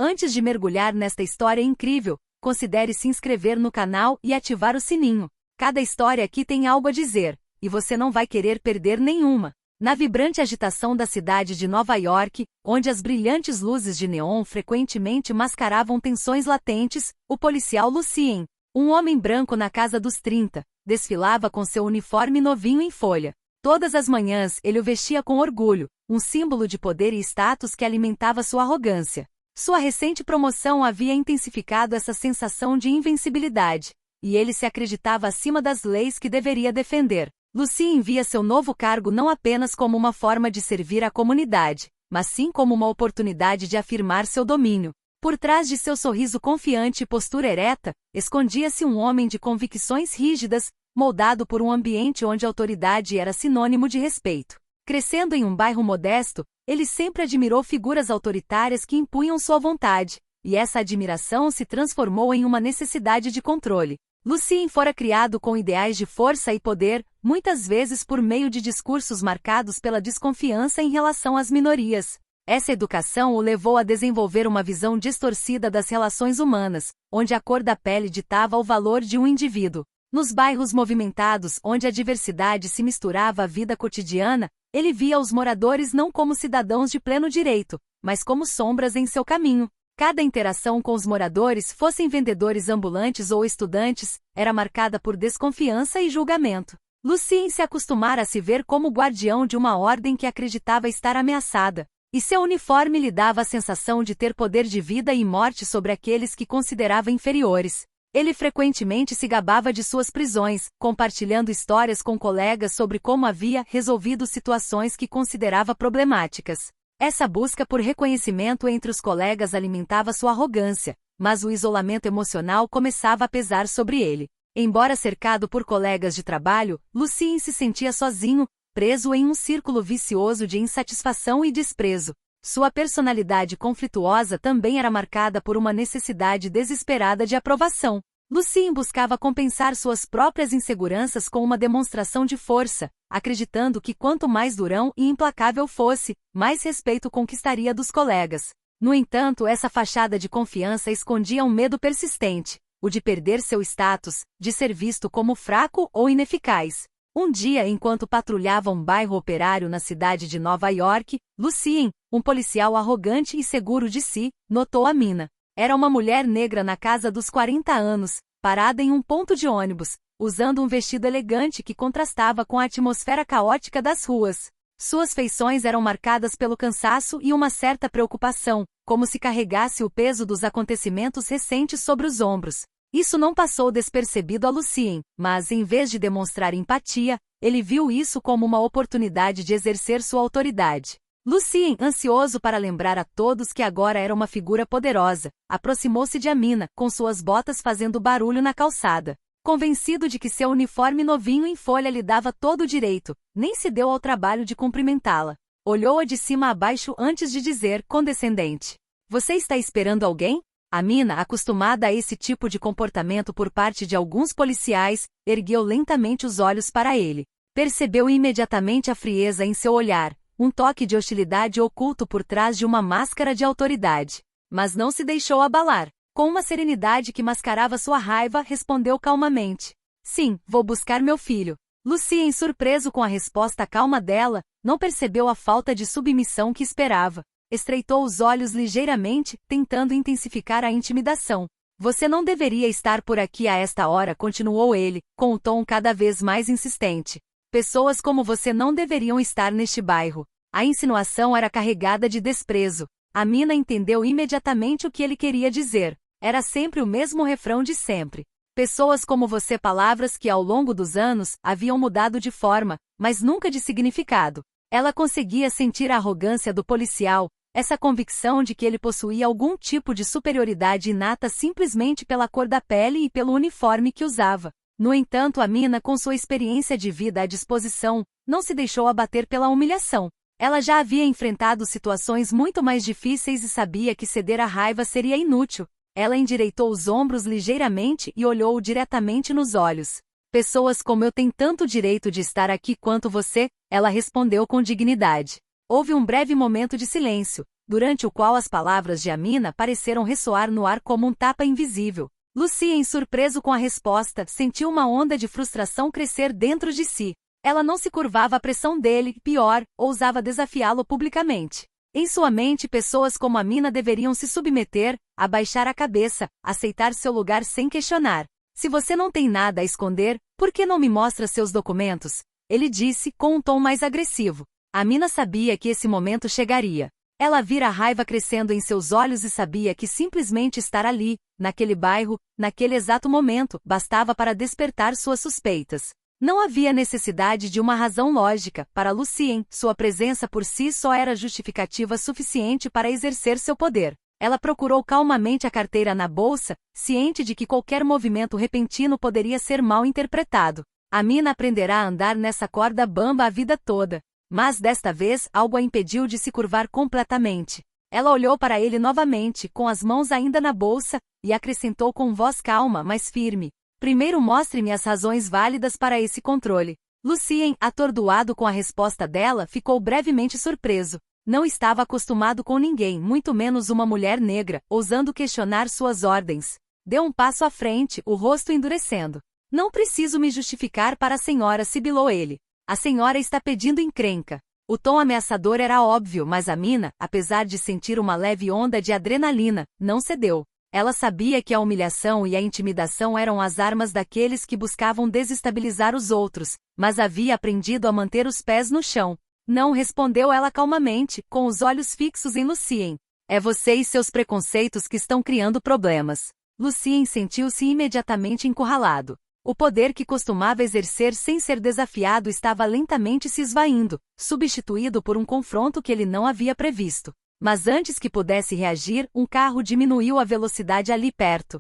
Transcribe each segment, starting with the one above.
Antes de mergulhar nesta história incrível, considere se inscrever no canal e ativar o sininho. Cada história aqui tem algo a dizer, e você não vai querer perder nenhuma. Na vibrante agitação da cidade de Nova York, onde as brilhantes luzes de neon frequentemente mascaravam tensões latentes, o policial Lucien, um homem branco na casa dos 30, desfilava com seu uniforme novinho em folha. Todas as manhãs ele o vestia com orgulho, um símbolo de poder e status que alimentava sua arrogância. Sua recente promoção havia intensificado essa sensação de invencibilidade, e ele se acreditava acima das leis que deveria defender. Lucien via seu novo cargo não apenas como uma forma de servir à comunidade, mas sim como uma oportunidade de afirmar seu domínio. Por trás de seu sorriso confiante e postura ereta, escondia-se um homem de convicções rígidas, moldado por um ambiente onde a autoridade era sinônimo de respeito. Crescendo em um bairro modesto, ele sempre admirou figuras autoritárias que impunham sua vontade, e essa admiração se transformou em uma necessidade de controle. Lucien fora criado com ideais de força e poder, muitas vezes por meio de discursos marcados pela desconfiança em relação às minorias. Essa educação o levou a desenvolver uma visão distorcida das relações humanas, onde a cor da pele ditava o valor de um indivíduo. Nos bairros movimentados, onde a diversidade se misturava à vida cotidiana, ele via os moradores não como cidadãos de pleno direito, mas como sombras em seu caminho. Cada interação com os moradores, fossem vendedores ambulantes ou estudantes, era marcada por desconfiança e julgamento. Lucien se acostumara a se ver como guardião de uma ordem que acreditava estar ameaçada, e seu uniforme lhe dava a sensação de ter poder de vida e morte sobre aqueles que considerava inferiores. Ele frequentemente se gabava de suas prisões, compartilhando histórias com colegas sobre como havia resolvido situações que considerava problemáticas. Essa busca por reconhecimento entre os colegas alimentava sua arrogância, mas o isolamento emocional começava a pesar sobre ele. Embora cercado por colegas de trabalho, Lucien se sentia sozinho, preso em um círculo vicioso de insatisfação e desprezo. Sua personalidade conflituosa também era marcada por uma necessidade desesperada de aprovação. Lucien buscava compensar suas próprias inseguranças com uma demonstração de força, acreditando que quanto mais durão e implacável fosse, mais respeito conquistaria dos colegas. No entanto, essa fachada de confiança escondia um medo persistente, o de perder seu status, de ser visto como fraco ou ineficaz. Um dia, enquanto patrulhava um bairro operário na cidade de Nova York, Lucien, um policial arrogante e seguro de si, notou Amina. Era uma mulher negra na casa dos 40 anos, parada em um ponto de ônibus, usando um vestido elegante que contrastava com a atmosfera caótica das ruas. Suas feições eram marcadas pelo cansaço e uma certa preocupação, como se carregasse o peso dos acontecimentos recentes sobre os ombros. Isso não passou despercebido a Lucien, mas, em vez de demonstrar empatia, ele viu isso como uma oportunidade de exercer sua autoridade. Lucien, ansioso para lembrar a todos que agora era uma figura poderosa, aproximou-se de Amina, com suas botas fazendo barulho na calçada. Convencido de que seu uniforme novinho em folha lhe dava todo o direito, nem se deu ao trabalho de cumprimentá-la. Olhou-a de cima a baixo antes de dizer, condescendente: "Você está esperando alguém?" Amina, acostumada a esse tipo de comportamento por parte de alguns policiais, ergueu lentamente os olhos para ele. Percebeu imediatamente a frieza em seu olhar, um toque de hostilidade oculto por trás de uma máscara de autoridade. Mas não se deixou abalar. Com uma serenidade que mascarava sua raiva, respondeu calmamente: "Sim, vou buscar meu filho." Lucien, surpreso com a resposta calma dela, não percebeu a falta de submissão que esperava. Estreitou os olhos ligeiramente, tentando intensificar a intimidação. "Você não deveria estar por aqui a esta hora", continuou ele, com o tom cada vez mais insistente. "Pessoas como você não deveriam estar neste bairro." A insinuação era carregada de desprezo. Amina entendeu imediatamente o que ele queria dizer. Era sempre o mesmo refrão de sempre. "Pessoas como você", palavras que ao longo dos anos haviam mudado de forma, mas nunca de significado. Ela conseguia sentir a arrogância do policial, essa convicção de que ele possuía algum tipo de superioridade inata simplesmente pela cor da pele e pelo uniforme que usava. No entanto, Amina, com sua experiência de vida à disposição, não se deixou abater pela humilhação. Ela já havia enfrentado situações muito mais difíceis e sabia que ceder à raiva seria inútil. Ela endireitou os ombros ligeiramente e olhou-o diretamente nos olhos. "Pessoas como eu têm tanto direito de estar aqui quanto você", ela respondeu com dignidade. Houve um breve momento de silêncio, durante o qual as palavras de Amina pareceram ressoar no ar como um tapa invisível. Lucien, surpreso com a resposta, sentiu uma onda de frustração crescer dentro de si. Ela não se curvava à pressão dele, pior, ousava desafiá-lo publicamente. Em sua mente, pessoas como Amina deveriam se submeter, abaixar a cabeça, aceitar seu lugar sem questionar. Se você não tem nada a esconder, por que não me mostra seus documentos? Ele disse, com um tom mais agressivo. Amina sabia que esse momento chegaria. Ela vira a raiva crescendo em seus olhos e sabia que simplesmente estar ali, naquele bairro, naquele exato momento, bastava para despertar suas suspeitas. Não havia necessidade de uma razão lógica. Para Lucien, sua presença por si só era justificativa suficiente para exercer seu poder. Ela procurou calmamente a carteira na bolsa, ciente de que qualquer movimento repentino poderia ser mal interpretado. Amina aprenderá a andar nessa corda bamba a vida toda. Mas desta vez, algo a impediu de se curvar completamente. Ela olhou para ele novamente, com as mãos ainda na bolsa, e acrescentou com voz calma, mas firme. Primeiro mostre-me as razões válidas para esse controle. Lucien, atordoado com a resposta dela, ficou brevemente surpreso. Não estava acostumado com ninguém, muito menos uma mulher negra, ousando questionar suas ordens. Deu um passo à frente, o rosto endurecendo. Não preciso me justificar para a senhora, sibilou ele. A senhora está pedindo encrenca. O tom ameaçador era óbvio, mas Amina, apesar de sentir uma leve onda de adrenalina, não cedeu. Ela sabia que a humilhação e a intimidação eram as armas daqueles que buscavam desestabilizar os outros, mas havia aprendido a manter os pés no chão. Não, respondeu ela calmamente, com os olhos fixos em Lucien. É você e seus preconceitos que estão criando problemas. Lucien sentiu-se imediatamente encurralado. O poder que costumava exercer sem ser desafiado estava lentamente se esvaindo, substituído por um confronto que ele não havia previsto. Mas antes que pudesse reagir, um carro diminuiu a velocidade ali perto.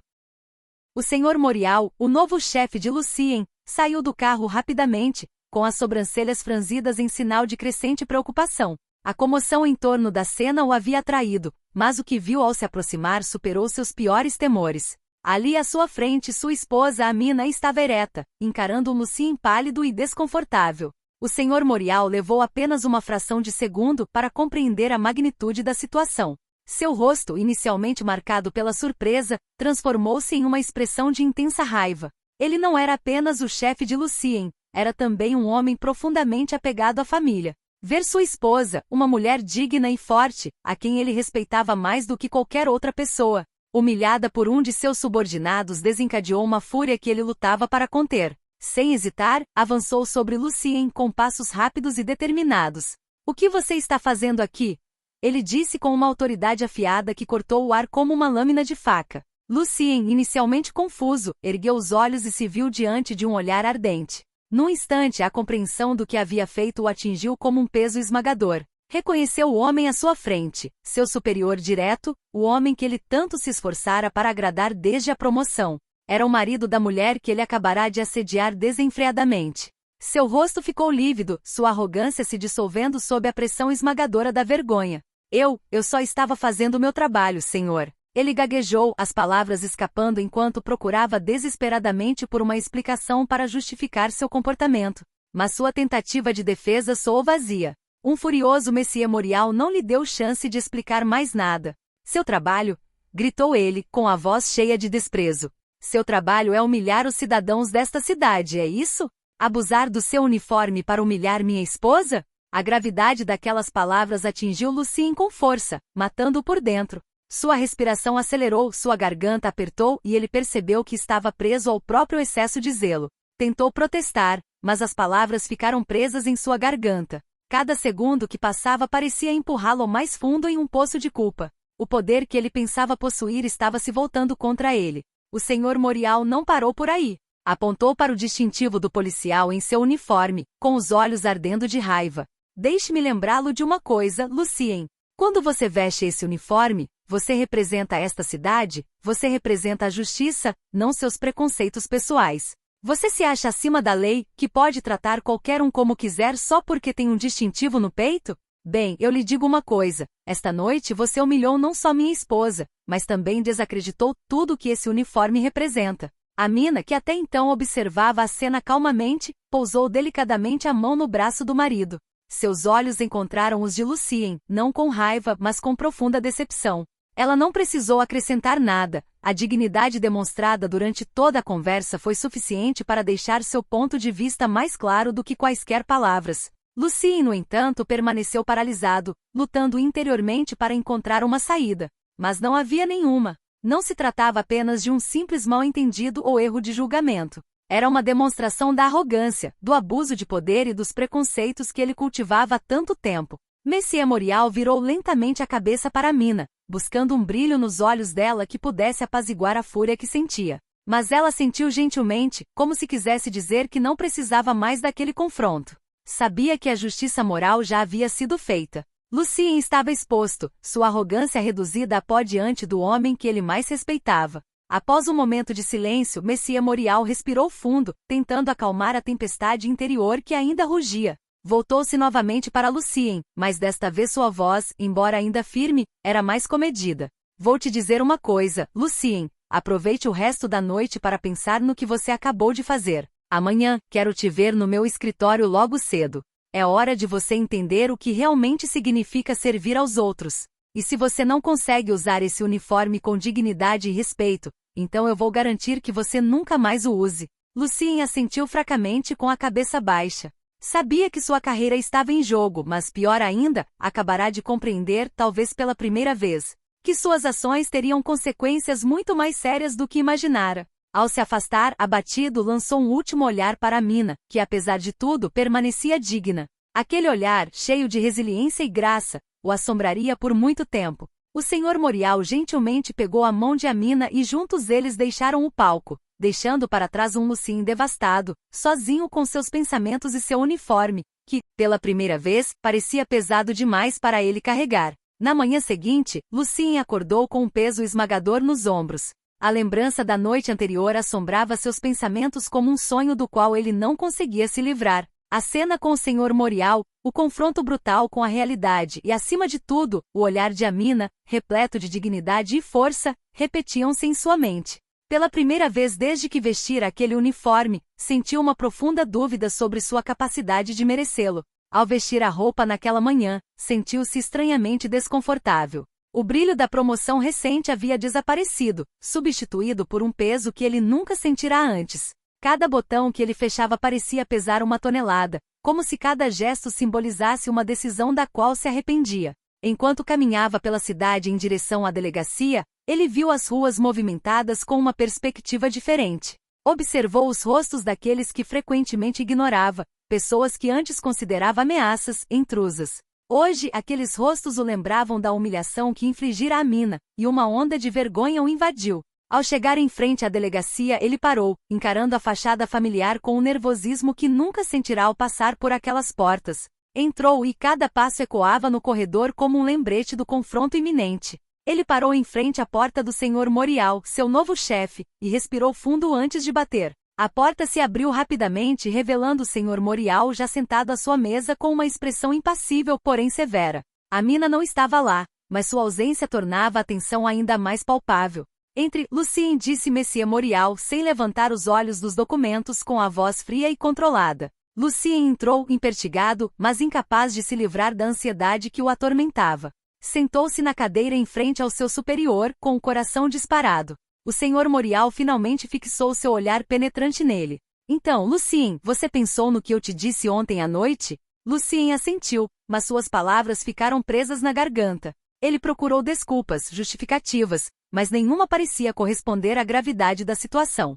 O Sr. Morial, o novo chefe de Lucien, saiu do carro rapidamente, com as sobrancelhas franzidas em sinal de crescente preocupação. A comoção em torno da cena o havia atraído, mas o que viu ao se aproximar superou seus piores temores. Ali à sua frente, sua esposa Amina estava ereta, encarando Lucien pálido e desconfortável. O Sr. Morial levou apenas uma fração de segundo para compreender a magnitude da situação. Seu rosto, inicialmente marcado pela surpresa, transformou-se em uma expressão de intensa raiva. Ele não era apenas o chefe de Lucien, era também um homem profundamente apegado à família. Ver sua esposa, uma mulher digna e forte, a quem ele respeitava mais do que qualquer outra pessoa, humilhada por um de seus subordinados, desencadeou uma fúria que ele lutava para conter. Sem hesitar, avançou sobre Lucien com passos rápidos e determinados. O que você está fazendo aqui? Ele disse com uma autoridade afiada que cortou o ar como uma lâmina de faca. Lucien, inicialmente confuso, ergueu os olhos e se viu diante de um olhar ardente. Num instante, a compreensão do que havia feito o atingiu como um peso esmagador. Reconheceu o homem à sua frente, seu superior direto, o homem que ele tanto se esforçara para agradar desde a promoção. Era o marido da mulher que ele acabará de assediar desenfreadamente. Seu rosto ficou lívido, sua arrogância se dissolvendo sob a pressão esmagadora da vergonha. Eu só estava fazendo o meu trabalho, senhor. Ele gaguejou, as palavras escapando enquanto procurava desesperadamente por uma explicação para justificar seu comportamento. Mas sua tentativa de defesa soou vazia. Um furioso Monsieur Morial não lhe deu chance de explicar mais nada. Seu trabalho? Gritou ele, com a voz cheia de desprezo. Seu trabalho é humilhar os cidadãos desta cidade, é isso? Abusar do seu uniforme para humilhar minha esposa? A gravidade daquelas palavras atingiu Lucien com força, matando-o por dentro. Sua respiração acelerou, sua garganta apertou e ele percebeu que estava preso ao próprio excesso de zelo. Tentou protestar, mas as palavras ficaram presas em sua garganta. Cada segundo que passava parecia empurrá-lo mais fundo em um poço de culpa. O poder que ele pensava possuir estava se voltando contra ele. O Sr. Morial não parou por aí. Apontou para o distintivo do policial em seu uniforme, com os olhos ardendo de raiva. Deixe-me lembrá-lo de uma coisa, Lucien. Quando você veste esse uniforme, você representa esta cidade, você representa a justiça, não seus preconceitos pessoais. Você se acha acima da lei, que pode tratar qualquer um como quiser só porque tem um distintivo no peito? Bem, eu lhe digo uma coisa, esta noite você humilhou não só minha esposa, mas também desacreditou tudo que esse uniforme representa. Amina, que até então observava a cena calmamente, pousou delicadamente a mão no braço do marido. Seus olhos encontraram os de Lucien, não com raiva, mas com profunda decepção. Ela não precisou acrescentar nada, a dignidade demonstrada durante toda a conversa foi suficiente para deixar seu ponto de vista mais claro do que quaisquer palavras. Lucien, no entanto, permaneceu paralisado, lutando interiormente para encontrar uma saída. Mas não havia nenhuma. Não se tratava apenas de um simples mal-entendido ou erro de julgamento. Era uma demonstração da arrogância, do abuso de poder e dos preconceitos que ele cultivava há tanto tempo. Monsieur Morial virou lentamente a cabeça para Mina, buscando um brilho nos olhos dela que pudesse apaziguar a fúria que sentia. Mas ela sentiu gentilmente, como se quisesse dizer que não precisava mais daquele confronto. Sabia que a justiça moral já havia sido feita. Lucien estava exposto, sua arrogância reduzida a pó diante do homem que ele mais respeitava. Após um momento de silêncio, Monsieur Morial respirou fundo, tentando acalmar a tempestade interior que ainda rugia. Voltou-se novamente para Lucien, mas desta vez sua voz, embora ainda firme, era mais comedida. Vou te dizer uma coisa, Lucien. Aproveite o resto da noite para pensar no que você acabou de fazer. Amanhã, quero te ver no meu escritório logo cedo. É hora de você entender o que realmente significa servir aos outros. E se você não consegue usar esse uniforme com dignidade e respeito, então eu vou garantir que você nunca mais o use. Lucien assentiu fracamente com a cabeça baixa. Sabia que sua carreira estava em jogo, mas pior ainda, acabará de compreender, talvez pela primeira vez, que suas ações teriam consequências muito mais sérias do que imaginara. Ao se afastar, abatido, lançou um último olhar para Mina, que apesar de tudo permanecia digna. Aquele olhar, cheio de resiliência e graça, o assombraria por muito tempo. O Sr. Morial gentilmente pegou a mão de Amina e juntos eles deixaram o palco, deixando para trás um Lucien devastado, sozinho com seus pensamentos e seu uniforme, que, pela primeira vez, parecia pesado demais para ele carregar. Na manhã seguinte, Lucien acordou com um peso esmagador nos ombros. A lembrança da noite anterior assombrava seus pensamentos como um sonho do qual ele não conseguia se livrar. A cena com o Sr. Morial, o confronto brutal com a realidade e, acima de tudo, o olhar de Amina, repleto de dignidade e força, repetiam-se em sua mente. Pela primeira vez desde que vestira aquele uniforme, sentiu uma profunda dúvida sobre sua capacidade de merecê-lo. Ao vestir a roupa naquela manhã, sentiu-se estranhamente desconfortável. O brilho da promoção recente havia desaparecido, substituído por um peso que ele nunca sentira antes. Cada botão que ele fechava parecia pesar uma tonelada, como se cada gesto simbolizasse uma decisão da qual se arrependia. Enquanto caminhava pela cidade em direção à delegacia, ele viu as ruas movimentadas com uma perspectiva diferente. Observou os rostos daqueles que frequentemente ignorava, pessoas que antes considerava ameaças, intrusas. Hoje, aqueles rostos o lembravam da humilhação que infligira a Mina, e uma onda de vergonha o invadiu. Ao chegar em frente à delegacia, ele parou, encarando a fachada familiar com o nervosismo que nunca sentirá ao passar por aquelas portas. Entrou e cada passo ecoava no corredor como um lembrete do confronto iminente. Ele parou em frente à porta do Sr. Morial, seu novo chefe, e respirou fundo antes de bater. A porta se abriu rapidamente, revelando o Sr. Morial já sentado à sua mesa com uma expressão impassível, porém severa. A Mina não estava lá, mas sua ausência tornava a tensão ainda mais palpável. Entre Lucien, disse Monsieur Morial, sem levantar os olhos dos documentos, com a voz fria e controlada. Lucien entrou, impertigado, mas incapaz de se livrar da ansiedade que o atormentava. Sentou-se na cadeira em frente ao seu superior, com o coração disparado. O Sr. Morial finalmente fixou seu olhar penetrante nele. Então, Lucien, você pensou no que eu te disse ontem à noite? Lucien assentiu, mas suas palavras ficaram presas na garganta. Ele procurou desculpas, justificativas, mas nenhuma parecia corresponder à gravidade da situação.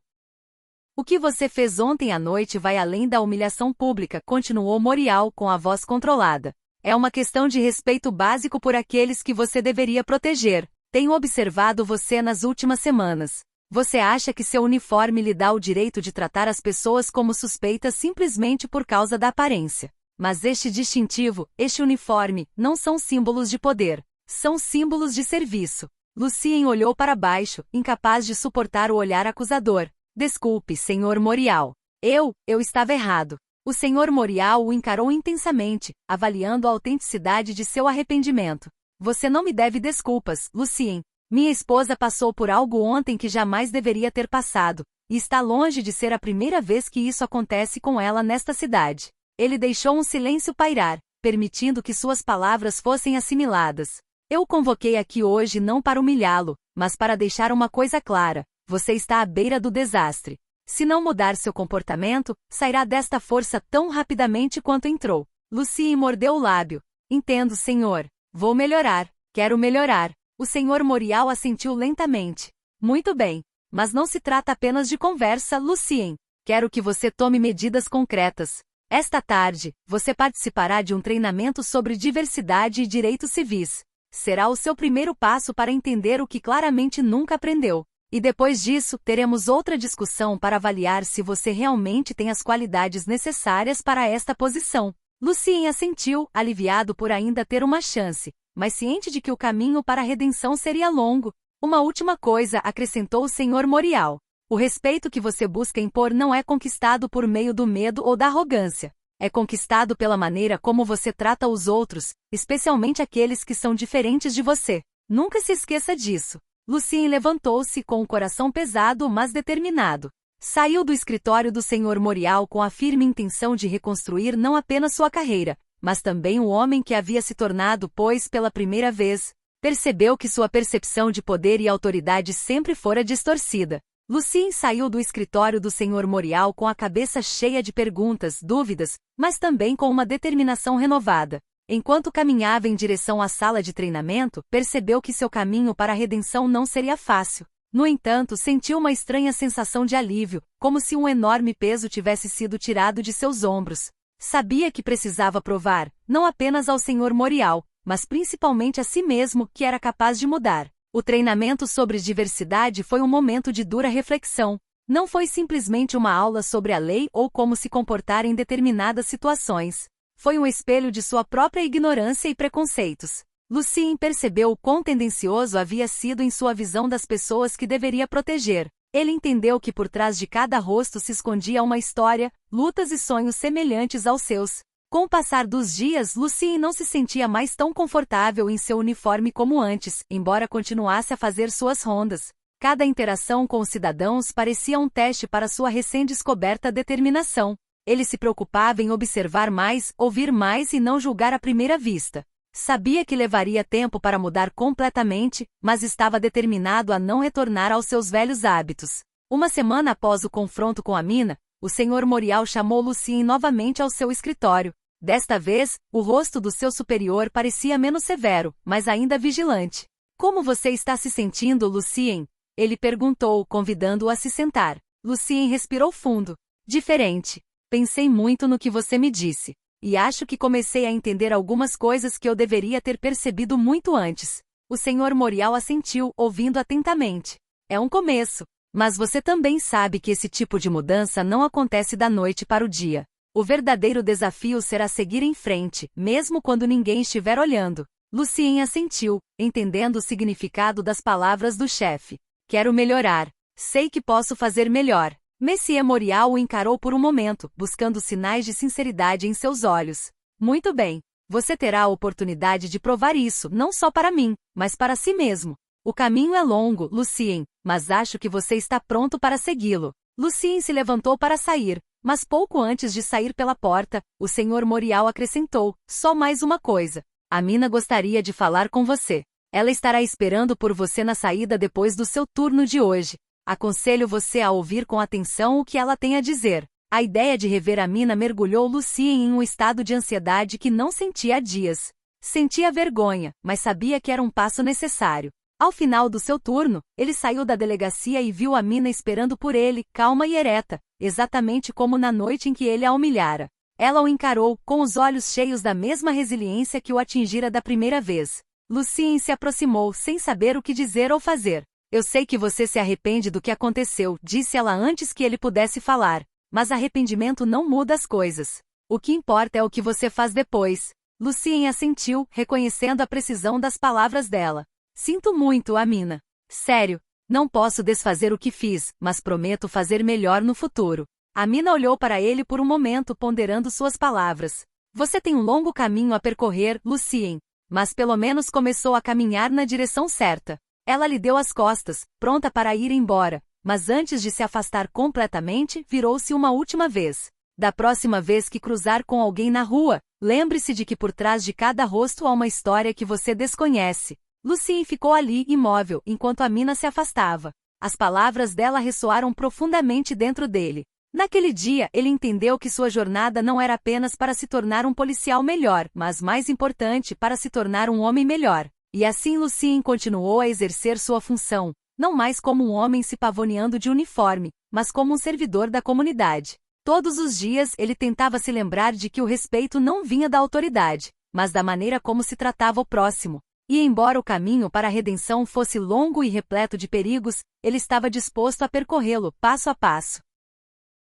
O que você fez ontem à noite vai além da humilhação pública, continuou Morial com a voz controlada. É uma questão de respeito básico por aqueles que você deveria proteger. Tenho observado você nas últimas semanas. Você acha que seu uniforme lhe dá o direito de tratar as pessoas como suspeitas simplesmente por causa da aparência. Mas este distintivo, este uniforme, não são símbolos de poder. São símbolos de serviço. Lucien olhou para baixo, incapaz de suportar o olhar acusador. Desculpe, Sr. Morial. Eu estava errado. O Sr. Morial o encarou intensamente, avaliando a autenticidade de seu arrependimento. Você não me deve desculpas, Lucien. Minha esposa passou por algo ontem que jamais deveria ter passado, e está longe de ser a primeira vez que isso acontece com ela nesta cidade. Ele deixou um silêncio pairar. permitindo que suas palavras fossem assimiladas. Eu o convoquei aqui hoje não para humilhá-lo, mas para deixar uma coisa clara: você está à beira do desastre. Se não mudar seu comportamento, sairá desta força tão rapidamente quanto entrou. Lucien mordeu o lábio. Entendo, senhor. Vou melhorar. Quero melhorar. O senhor Morial assentiu lentamente. Muito bem. Mas não se trata apenas de conversa, Lucien. Quero que você tome medidas concretas. Esta tarde, você participará de um treinamento sobre diversidade e direitos civis. Será o seu primeiro passo para entender o que claramente nunca aprendeu. E depois disso, teremos outra discussão para avaliar se você realmente tem as qualidades necessárias para esta posição. Lucien assentiu, aliviado por ainda ter uma chance, mas ciente de que o caminho para a redenção seria longo. Uma última coisa, acrescentou o Sr. Morial. O respeito que você busca impor não é conquistado por meio do medo ou da arrogância. É conquistado pela maneira como você trata os outros, especialmente aqueles que são diferentes de você. Nunca se esqueça disso. Lucien levantou-se com o coração pesado mas determinado. Saiu do escritório do Sr. Morial com a firme intenção de reconstruir não apenas sua carreira, mas também o homem que havia se tornado, pois, pela primeira vez, percebeu que sua percepção de poder e autoridade sempre fora distorcida. Lucien saiu do escritório do Sr. Morial com a cabeça cheia de perguntas, dúvidas, mas também com uma determinação renovada. Enquanto caminhava em direção à sala de treinamento, percebeu que seu caminho para a redenção não seria fácil. No entanto, sentiu uma estranha sensação de alívio, como se um enorme peso tivesse sido tirado de seus ombros. Sabia que precisava provar, não apenas ao Sr. Morial, mas principalmente a si mesmo, que era capaz de mudar. O treinamento sobre diversidade foi um momento de dura reflexão. Não foi simplesmente uma aula sobre a lei ou como se comportar em determinadas situações. Foi um espelho de sua própria ignorância e preconceitos. Lucien percebeu o quão tendencioso havia sido em sua visão das pessoas que deveria proteger. Ele entendeu que por trás de cada rosto se escondia uma história, lutas e sonhos semelhantes aos seus. Com o passar dos dias, Lucien não se sentia mais tão confortável em seu uniforme como antes, embora continuasse a fazer suas rondas. Cada interação com os cidadãos parecia um teste para sua recém-descoberta determinação. Ele se preocupava em observar mais, ouvir mais e não julgar à primeira vista. Sabia que levaria tempo para mudar completamente, mas estava determinado a não retornar aos seus velhos hábitos. Uma semana após o confronto com Amina, o Sr. Morial chamou Lucien novamente ao seu escritório. Desta vez, o rosto do seu superior parecia menos severo, mas ainda vigilante. Como você está se sentindo, Lucien? Ele perguntou, convidando-o a se sentar. Lucien respirou fundo. Diferente. Pensei muito no que você me disse. E acho que comecei a entender algumas coisas que eu deveria ter percebido muito antes. O Sr. Morial assentiu, ouvindo atentamente. É um começo. Mas você também sabe que esse tipo de mudança não acontece da noite para o dia. O verdadeiro desafio será seguir em frente, mesmo quando ninguém estiver olhando. Lucien assentiu, entendendo o significado das palavras do chefe. Quero melhorar. Sei que posso fazer melhor. Monsieur Morial o encarou por um momento, buscando sinais de sinceridade em seus olhos. Muito bem. Você terá a oportunidade de provar isso, não só para mim, mas para si mesmo. O caminho é longo, Lucien, mas acho que você está pronto para segui-lo. Lucien se levantou para sair, mas pouco antes de sair pela porta, o Sr. Morial acrescentou, só mais uma coisa. Amina gostaria de falar com você. Ela estará esperando por você na saída depois do seu turno de hoje. Aconselho você a ouvir com atenção o que ela tem a dizer. A ideia de rever Amina mergulhou Lucien em um estado de ansiedade que não sentia há dias. Sentia vergonha, mas sabia que era um passo necessário. Ao final do seu turno, ele saiu da delegacia e viu Amina esperando por ele, calma e ereta, exatamente como na noite em que ele a humilhara. Ela o encarou, com os olhos cheios da mesma resiliência que o atingira da primeira vez. Lucien se aproximou, sem saber o que dizer ou fazer. Eu sei que você se arrepende do que aconteceu, disse ela antes que ele pudesse falar. Mas arrependimento não muda as coisas. O que importa é o que você faz depois. Lucien assentiu, reconhecendo a precisão das palavras dela. Sinto muito, Amina. Sério, não posso desfazer o que fiz, mas prometo fazer melhor no futuro. Amina olhou para ele por um momento, ponderando suas palavras. Você tem um longo caminho a percorrer, Lucien, mas pelo menos começou a caminhar na direção certa. Ela lhe deu as costas, pronta para ir embora, mas antes de se afastar completamente, virou-se uma última vez. Da próxima vez que cruzar com alguém na rua, lembre-se de que por trás de cada rosto há uma história que você desconhece. Lucien ficou ali, imóvel, enquanto a mina se afastava. As palavras dela ressoaram profundamente dentro dele. Naquele dia, ele entendeu que sua jornada não era apenas para se tornar um policial melhor, mas mais importante, para se tornar um homem melhor. E assim Lucien continuou a exercer sua função, não mais como um homem se pavoneando de uniforme, mas como um servidor da comunidade. Todos os dias ele tentava se lembrar de que o respeito não vinha da autoridade, mas da maneira como se tratava o próximo. E embora o caminho para a redenção fosse longo e repleto de perigos, ele estava disposto a percorrê-lo passo a passo.